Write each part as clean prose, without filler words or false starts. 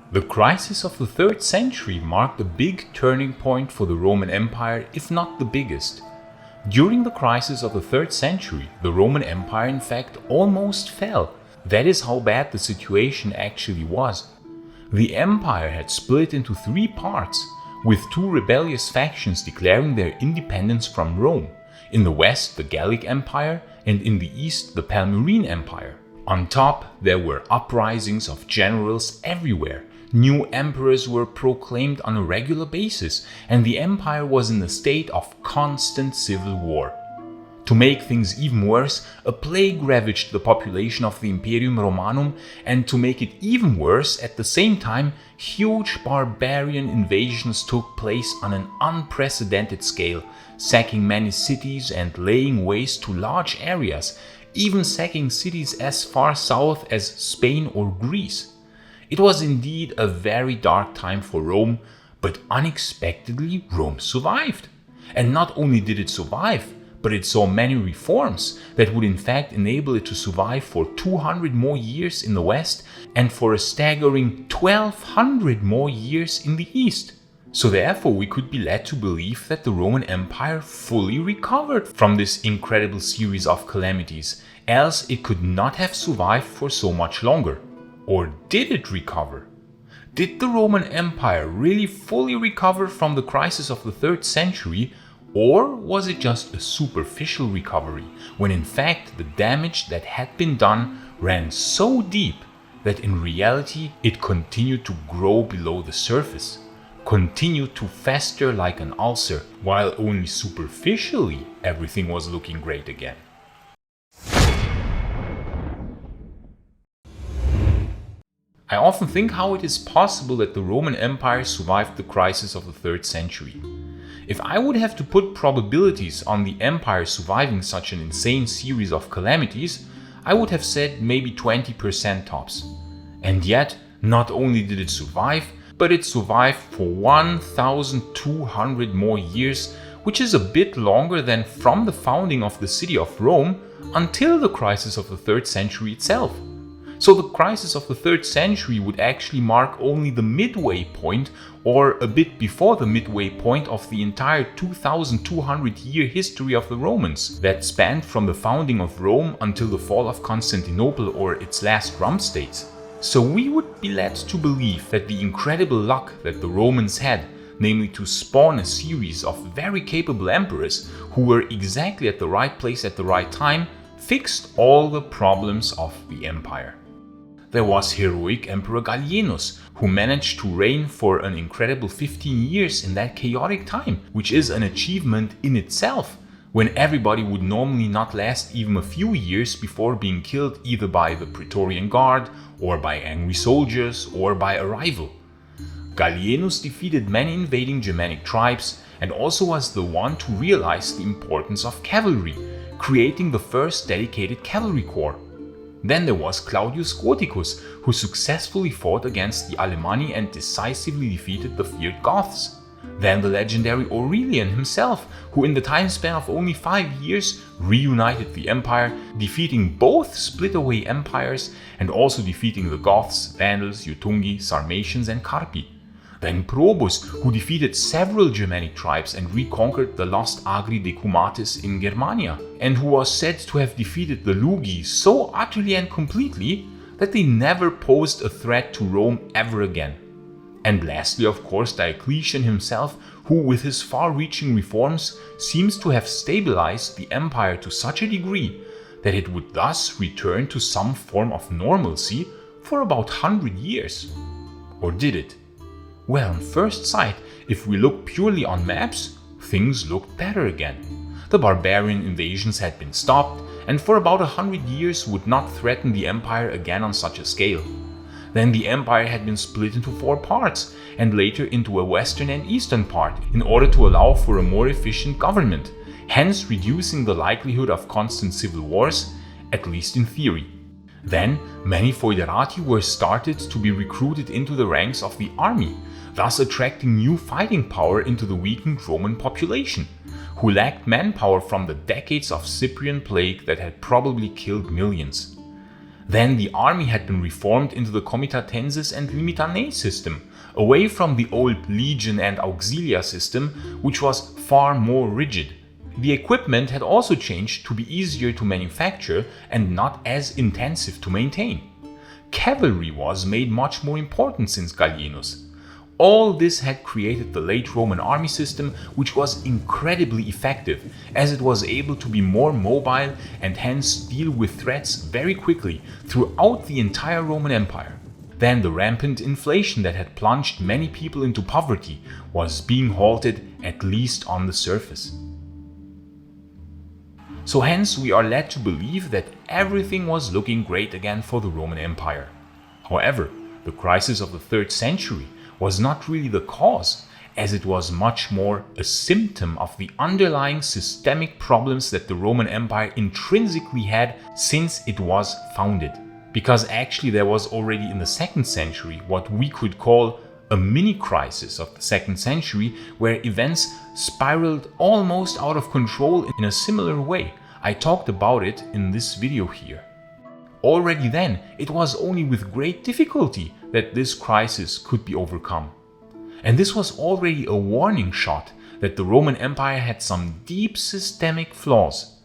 The crisis of the 3rd century marked a big turning point for the Roman Empire, if not the biggest. During the crisis of the 3rd century, the Roman Empire in fact almost fell. That is how bad the situation actually was. The empire had split into 3 parts, with 2 rebellious factions declaring their independence from Rome. In the west, the Gallic Empire, and in the east, the Palmyrene Empire. On top, there were uprisings of generals everywhere. New emperors were proclaimed on a regular basis, and the empire was in a state of constant civil war. To make things even worse, a plague ravaged the population of the Imperium Romanum, and to make it even worse, at the same time, huge barbarian invasions took place on an unprecedented scale, sacking many cities and laying waste to large areas, even sacking cities as far south as Spain or Greece. It was indeed a very dark time for Rome, but unexpectedly Rome survived. And not only did it survive, but it saw many reforms that would in fact enable it to survive for 200 more years in the west and for a staggering 1200 more years in the east. So therefore we could be led to believe that the Roman Empire fully recovered from this incredible series of calamities, else it could not have survived for so much longer. Or did it recover? Did the Roman Empire really fully recover from the crisis of the 3rd century, or was it just a superficial recovery, when in fact the damage that had been done ran so deep that in reality it continued to grow below the surface, continued to fester like an ulcer, while only superficially everything was looking great again? I often think how it is possible that the Roman Empire survived the crisis of the 3rd century. If I would have to put probabilities on the empire surviving such an insane series of calamities, I would have said maybe 20% tops. And yet, not only did it survive, but it survived for 1,200 more years, which is a bit longer than from the founding of the city of Rome until the crisis of the 3rd century itself. So the crisis of the 3rd century would actually mark only the midway point, or a bit before the midway point of the entire 2,200-year history of the Romans, that spanned from the founding of Rome until the fall of Constantinople or its last rump states. So we would be led to believe that the incredible luck that the Romans had, namely to spawn a series of very capable emperors who were exactly at the right place at the right time, fixed all the problems of the empire. There was heroic Emperor Gallienus, who managed to reign for an incredible 15 years in that chaotic time, which is an achievement in itself, when everybody would normally not last even a few years before being killed either by the Praetorian Guard, or by angry soldiers, or by a rival. Gallienus defeated many invading Germanic tribes and also was the one to realize the importance of cavalry, creating the first dedicated cavalry corps. Then there was Claudius Gothicus, who successfully fought against the Alemanni and decisively defeated the feared Goths. Then the legendary Aurelian himself, who in the time span of only 5 years reunited the empire, defeating both split-away empires and also defeating the Goths, Vandals, Jutungi, Sarmatians and Carpi. Then Probus, who defeated several Germanic tribes and reconquered the lost Agri Decumates in Germania, and who was said to have defeated the Lugi so utterly and completely that they never posed a threat to Rome ever again. And lastly, of course, Diocletian himself, who with his far-reaching reforms seems to have stabilized the empire to such a degree that it would thus return to some form of normalcy for about 100 years. Or did it? Well, on first sight, if we look purely on maps, things looked better again. The barbarian invasions had been stopped, and for about 100 years would not threaten the empire again on such a scale. Then the empire had been split into 4 parts, and later into a western and eastern part, in order to allow for a more efficient government, hence reducing the likelihood of constant civil wars, at least in theory. Then, many foederati were started to be recruited into the ranks of the army, thus attracting new fighting power into the weakened Roman population, who lacked manpower from the decades of Cyprian plague that had probably killed millions. Then the army had been reformed into the comitatensis and limitanei system, away from the old legion and auxilia system, which was far more rigid. The equipment had also changed to be easier to manufacture and not as intensive to maintain. Cavalry was made much more important since Gallienus. All this had created the late Roman army system, which was incredibly effective, as it was able to be more mobile and hence deal with threats very quickly throughout the entire Roman Empire. Then the rampant inflation that had plunged many people into poverty was being halted, at least on the surface. So hence we are led to believe that everything was looking great again for the Roman Empire. However, the crisis of the 3rd century was not really the cause, as it was much more a symptom of the underlying systemic problems that the Roman Empire intrinsically had since it was founded. Because actually there was already in the 2nd century what we could call a mini-crisis of the 2nd century, where events spiraled almost out of control in a similar way. I talked about it in this video here. Already then, it was only with great difficulty that this crisis could be overcome. And this was already a warning shot that the Roman Empire had some deep systemic flaws.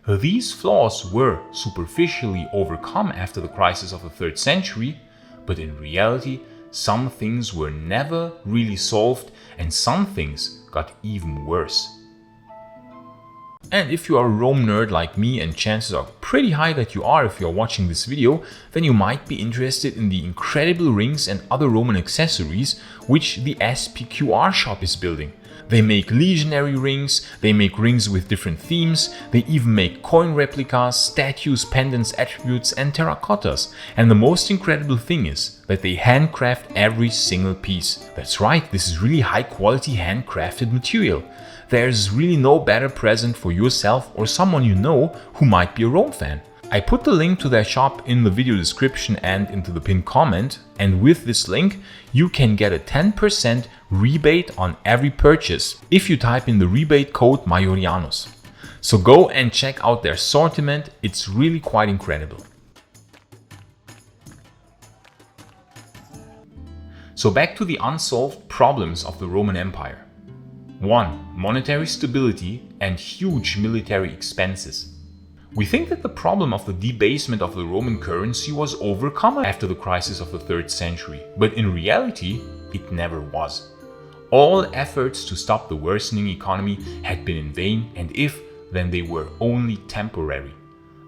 These flaws were superficially overcome after the crisis of the 3rd century, but in reality, some things were never really solved and some things got even worse. And if you are a Rome nerd like me, and chances are pretty high that you are if you are watching this video, then you might be interested in the incredible rings and other Roman accessories which the SPQR Shop is building. They make legionary rings, they make rings with different themes, they even make coin replicas, statues, pendants, attributes and terracottas. And the most incredible thing is that they handcraft every single piece. That's right, this is really high quality handcrafted material. There's really no better present for yourself or someone you know who might be a Rome fan. I put the link to their shop in the video description and into the pinned comment, and with this link you can get a 10% rebate on every purchase if you type in the rebate code Maiorianus. So go and check out their assortment, it's really quite incredible. So back to the unsolved problems of the Roman Empire. 1. Monetary stability and huge military expenses. We think that the problem of the debasement of the Roman currency was overcome after the crisis of the 3rd century, but in reality, it never was. All efforts to stop the worsening economy had been in vain, and if, then they were only temporary.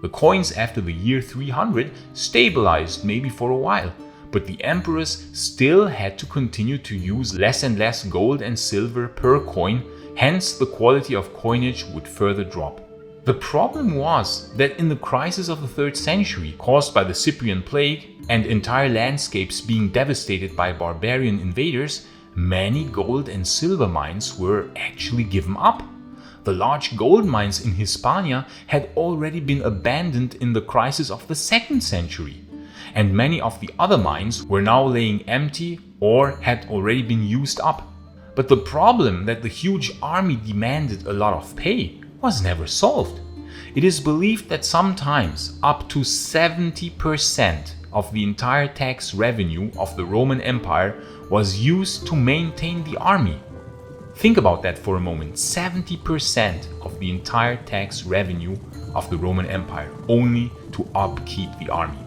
The coins after the year 300 stabilized maybe for a while, but the emperors still had to continue to use less and less gold and silver per coin, hence the quality of coinage would further drop. The problem was that in the crisis of the 3rd century, caused by the Cyprian plague and entire landscapes being devastated by barbarian invaders, many gold and silver mines were actually given up. The large gold mines in Hispania had already been abandoned in the crisis of the 2nd century, and many of the other mines were now laying empty or had already been used up. But the problem that the huge army demanded a lot of pay was never solved. It is believed that sometimes up to 70% of the entire tax revenue of the Roman Empire was used to maintain the army. Think about that for a moment, 70% of the entire tax revenue of the Roman Empire only to upkeep the army.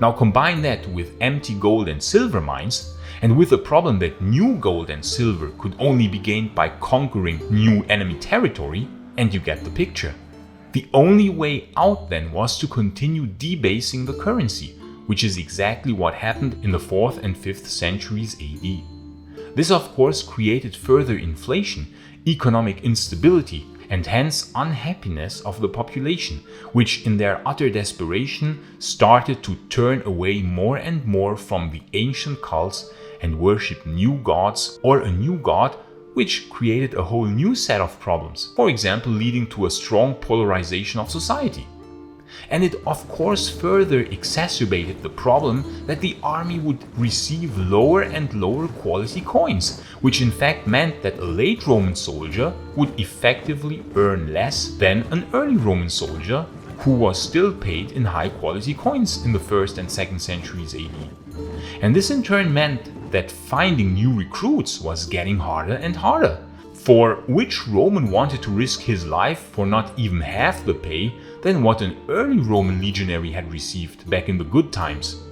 Now combine that with empty gold and silver mines, and with the problem that new gold and silver could only be gained by conquering new enemy territory, and you get the picture. The only way out then was to continue debasing the currency, which is exactly what happened in the 4th and 5th centuries AD. This of course created further inflation, economic instability, and hence unhappiness of the population, which in their utter desperation started to turn away more and more from the ancient cults and worship new gods or a new god, which created a whole new set of problems, for example leading to a strong polarization of society. And it of course further exacerbated the problem that the army would receive lower and lower quality coins, which in fact meant that a late Roman soldier would effectively earn less than an early Roman soldier who was still paid in high-quality coins in the 1st and 2nd centuries AD. And this in turn meant that finding new recruits was getting harder and harder. For which Roman wanted to risk his life for not even half the pay than what an early Roman legionary had received back in the good times?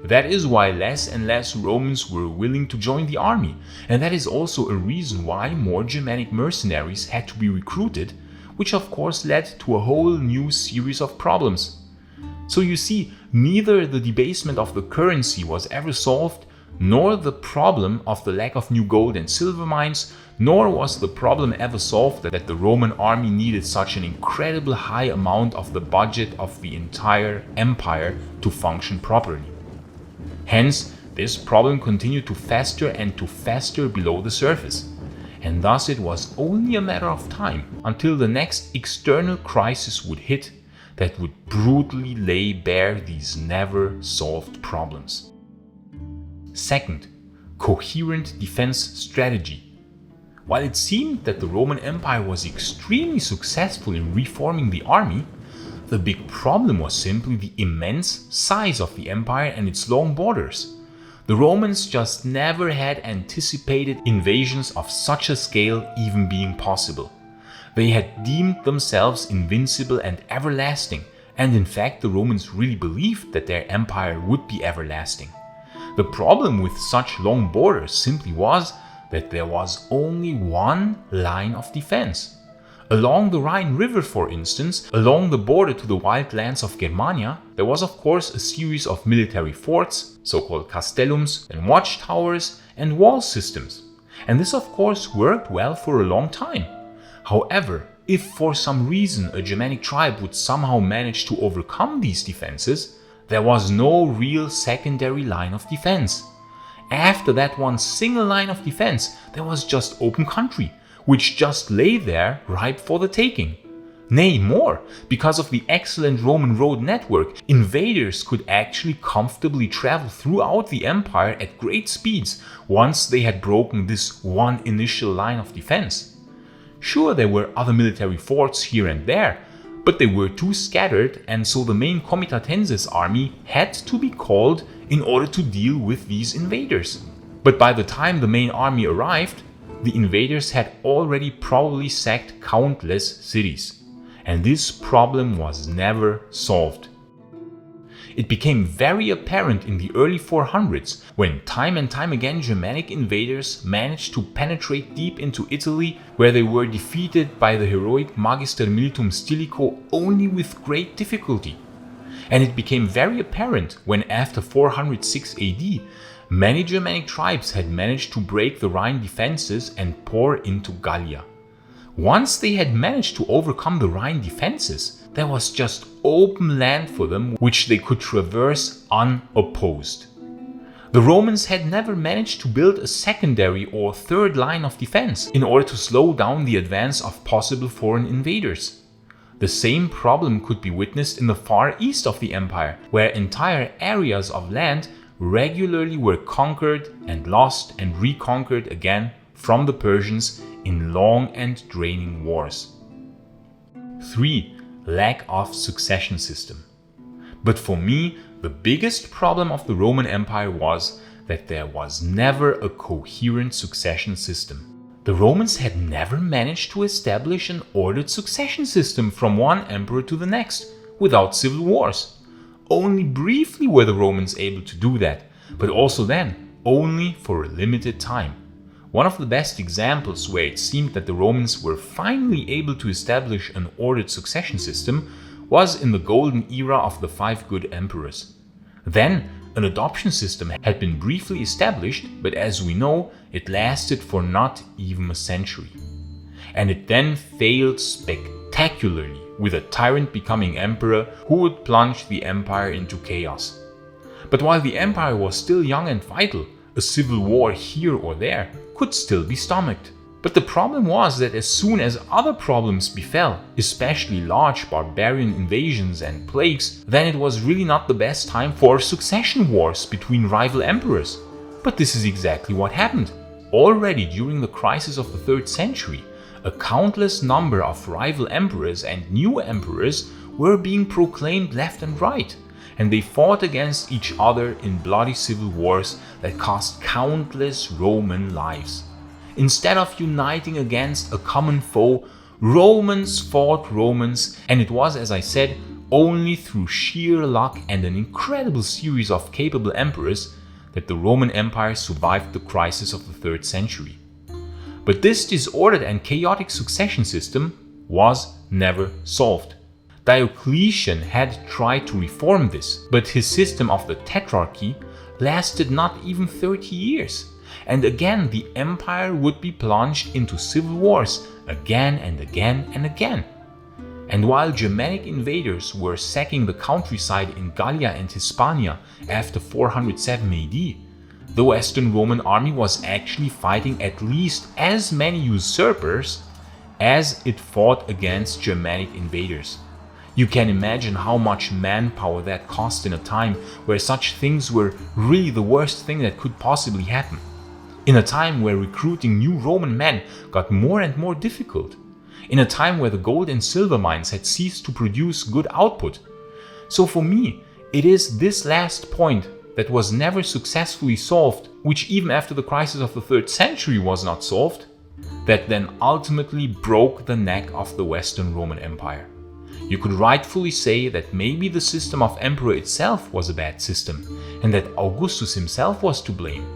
That is why less and less Romans were willing to join the army, and that is also a reason why more Germanic mercenaries had to be recruited, which of course led to a whole new series of problems. So you see, neither the debasement of the currency was ever solved, nor the problem of the lack of new gold and silver mines, nor was the problem ever solved that the Roman army needed such an incredibly high amount of the budget of the entire empire to function properly. Hence, this problem continued to fester and to fester below the surface, and thus it was only a matter of time until the next external crisis would hit that would brutally lay bare these never solved problems. Second, coherent defense strategy. While it seemed that the Roman Empire was extremely successful in reforming the army, the big problem was simply the immense size of the empire and its long borders. The Romans just never had anticipated invasions of such a scale even being possible. They had deemed themselves invincible and everlasting, and in fact the Romans really believed that their empire would be everlasting. The problem with such long borders simply was that there was only one line of defense. Along the Rhine River, for instance, along the border to the wild lands of Germania, there was of course a series of military forts, so-called castellums, and watchtowers and wall systems. And this of course worked well for a long time. However, if for some reason a Germanic tribe would somehow manage to overcome these defenses, there was no real secondary line of defense. After that one single line of defense, there was just open country, which just lay there ripe for the taking. Nay, more, because of the excellent Roman road network, invaders could actually comfortably travel throughout the empire at great speeds once they had broken this one initial line of defense. Sure, there were other military forts here and there, but they were too scattered, and so the main Comitatensis army had to be called in order to deal with these invaders. But by the time the main army arrived, the invaders had already probably sacked countless cities, and this problem was never solved. It became very apparent in the early 400s when time and time again Germanic invaders managed to penetrate deep into Italy, where they were defeated by the heroic Magister Militum Stilicho only with great difficulty. And it became very apparent when after 406 AD many Germanic tribes had managed to break the Rhine defenses and pour into Gallia. Once they had managed to overcome the Rhine defenses, there was just open land for them which they could traverse unopposed. The Romans had never managed to build a secondary or third line of defense in order to slow down the advance of possible foreign invaders. The same problem could be witnessed in the far east of the empire, where entire areas of land regularly were conquered and lost and reconquered again from the Persians in long and draining wars. 3. Lack of succession system. But for me, the biggest problem of the Roman Empire was that there was never a coherent succession system. The Romans had never managed to establish an ordered succession system from one emperor to the next without civil wars. Only briefly were the Romans able to do that, but also then only for a limited time. One of the best examples where it seemed that the Romans were finally able to establish an ordered succession system was in the golden era of the 5 good emperors. Then an adoption system had been briefly established, but as we know, it lasted for not even a century. And it then failed spectacularly, with a tyrant becoming emperor who would plunge the empire into chaos. But while the empire was still young and vital, a civil war here or there could still be stomached. But the problem was that as soon as other problems befell, especially large barbarian invasions and plagues, then it was really not the best time for succession wars between rival emperors. But this is exactly what happened. Already during the crisis of the 3rd century, a countless number of rival emperors and new emperors were being proclaimed left and right, and they fought against each other in bloody civil wars that cost countless Roman lives. Instead of uniting against a common foe, Romans fought Romans, and it was, as I said, only through sheer luck and an incredible series of capable emperors that the Roman Empire survived the crisis of the 3rd century. But this disordered and chaotic succession system was never solved. Diocletian had tried to reform this, but his system of the Tetrarchy lasted not even 30 years. And again the empire would be plunged into civil wars again and again and again. And while Germanic invaders were sacking the countryside in Gallia and Hispania after 407 AD, the Western Roman army was actually fighting at least as many usurpers as it fought against Germanic invaders. You can imagine how much manpower that cost in a time where such things were really the worst thing that could possibly happen. In a time where recruiting new Roman men got more and more difficult. In a time where the gold and silver mines had ceased to produce good output. So for me, it is this last point that was never successfully solved, which even after the crisis of the 3rd century was not solved, that then ultimately broke the neck of the Western Roman Empire. You could rightfully say that maybe the system of emperor itself was a bad system, and that Augustus himself was to blame.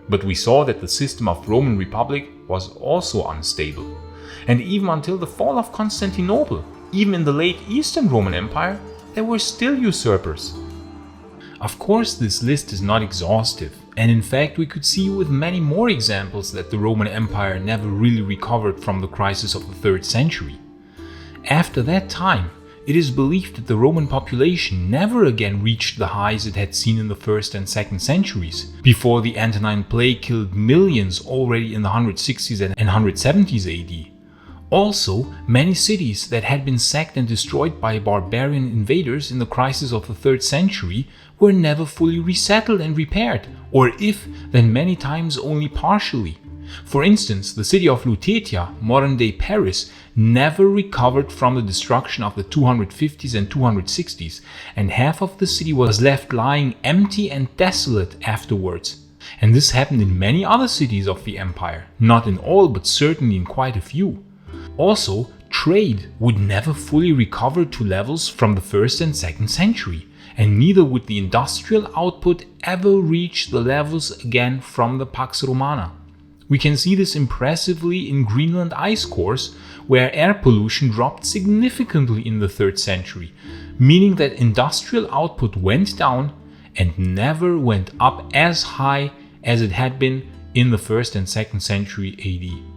But we saw that the system of Roman Republic was also unstable. And even until the fall of Constantinople, even in the late Eastern Roman Empire, there were still usurpers. Of course, this list is not exhaustive, and in fact we could see with many more examples that the Roman Empire never really recovered from the crisis of the 3rd century. After that time, it is believed that the Roman population never again reached the highs it had seen in the 1st and 2nd centuries, before the Antonine Plague killed millions already in the 160s and 170s AD. Also, many cities that had been sacked and destroyed by barbarian invaders in the crisis of the 3rd century were never fully resettled and repaired, or if, then many times only partially. For instance, the city of Lutetia, modern-day Paris, never recovered from the destruction of the 250s and 260s, and half of the city was left lying empty and desolate afterwards. And this happened in many other cities of the empire, not in all but certainly in quite a few. Also, trade would never fully recover to levels from the 1st and 2nd century, and neither would the industrial output ever reach the levels again from the Pax Romana. We can see this impressively in Greenland ice cores, where air pollution dropped significantly in the 3rd century, meaning that industrial output went down and never went up as high as it had been in the 1st and 2nd century AD.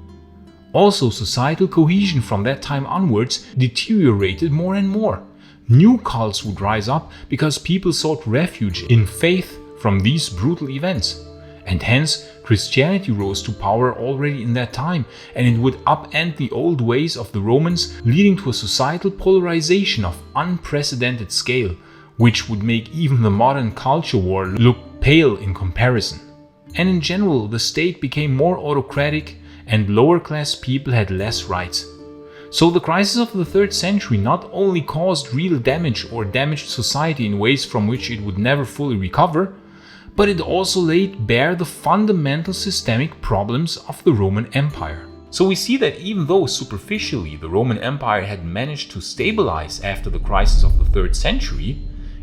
Also, societal cohesion from that time onwards deteriorated more and more. New cults would rise up because people sought refuge in faith from these brutal events. And hence, Christianity rose to power already in that time, and it would upend the old ways of the Romans, leading to a societal polarization of unprecedented scale, which would make even the modern culture war look pale in comparison. And in general, the state became more autocratic, and lower-class people had less rights. So the crisis of the 3rd century not only caused real damage or damaged society in ways from which it would never fully recover, but it also laid bare the fundamental systemic problems of the Roman Empire. So we see that even though superficially the Roman Empire had managed to stabilize after the crisis of the 3rd century,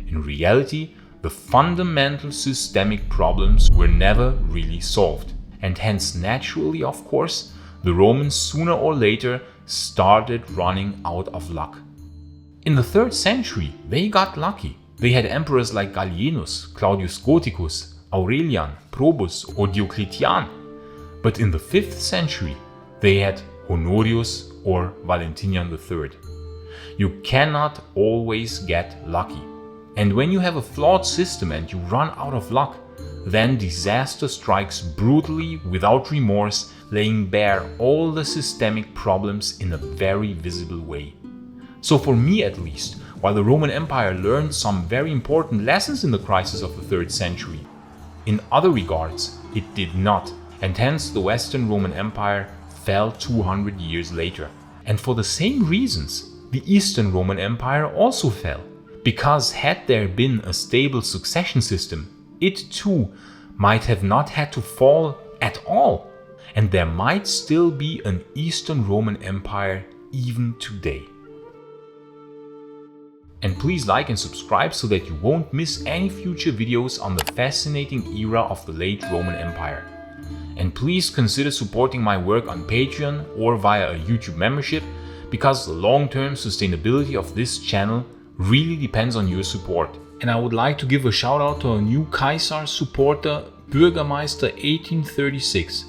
in reality the fundamental systemic problems were never really solved. And hence naturally, of course, the Romans sooner or later started running out of luck. In the 3rd century, they got lucky. They had emperors like Gallienus, Claudius Gothicus, Aurelian, Probus or Diocletian. But in the 5th century, they had Honorius or Valentinian III. You cannot always get lucky. And when you have a flawed system and you run out of luck, then disaster strikes brutally without remorse, laying bare all the systemic problems in a very visible way. So for me at least, while the Roman Empire learned some very important lessons in the crisis of the 3rd century, in other regards it did not, and hence the Western Roman Empire fell 200 years later. And for the same reasons, the Eastern Roman Empire also fell, because had there been a stable succession system, it too might have not had to fall at all, and there might still be an Eastern Roman Empire even today. And please like and subscribe so that you won't miss any future videos on the fascinating era of the late Roman Empire. And please consider supporting my work on Patreon or via a YouTube membership, because the long-term sustainability of this channel really depends on your support. And I would like to give a shout out to our new Kaisar supporter, Bürgermeister 1836.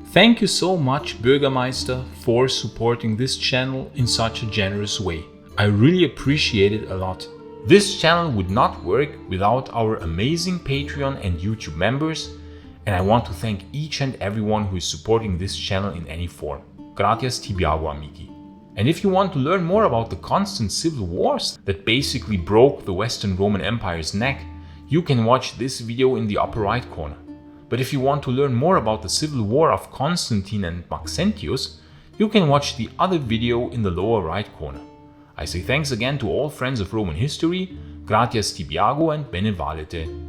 Thank you so much, Bürgermeister, for supporting this channel in such a generous way. I really appreciate it a lot. This channel would not work without our amazing Patreon and YouTube members, and I want to thank each and everyone who is supporting this channel in any form. Gratias tibiago, amici. And if you want to learn more about the constant civil wars that basically broke the Western Roman Empire's neck, you can watch this video in the upper right corner. But if you want to learn more about the civil war of Constantine and Maxentius, you can watch the other video in the lower right corner. I say thanks again to all friends of Roman history, gratias tibiago and bene valete.